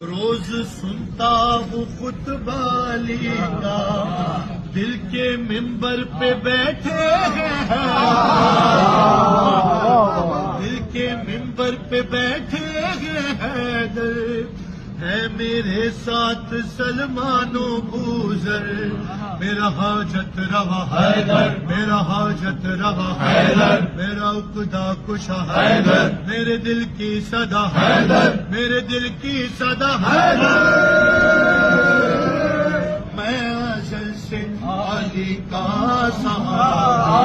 روز سنتا ہوں خطبہ علی کا، دل کے ممبر پہ بیٹھے ہیں، دل کے ممبر پہ بیٹھے ہیں حیدر، ہے میرے ساتھ سلمان و بوذر، میرا حاجت روا حیدر، میرا حاجت روا حیدر، میرا عقدہ کشا حیدر، میرے دل کی صدا حیدر، میرے دل کی صدا حیدر، میں ازل سے علی کا سہارا،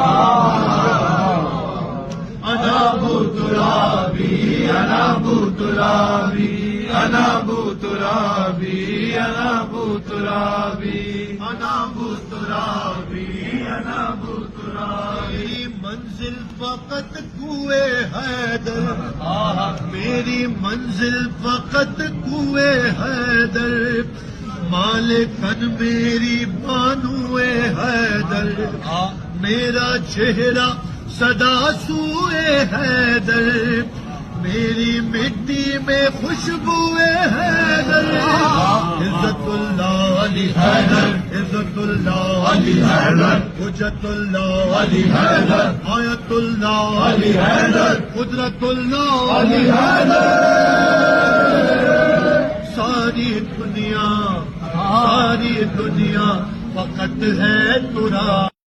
انا ابو ترابی، انا ابو ترابی، انا ابو ترابی، انا ابو ترابی، انا ابو ترابی، انا ابو ترابی، منزل فقط کوئے حیدر، میری منزل فقط کوئے حیدر، مالکن میری بانوئے حیدر، میرا چہرہ صدا سوئے حیدر، میری مٹی میں خوشبوئے حیدر، عزت اللہ علی حیدر، عزت اللہ علی حیدر، حجت اللہ علی حیدر، آیت اللہ علی حیدر، قدرت اللہ علی حیدر، ساری دنیا فقط ہے ترا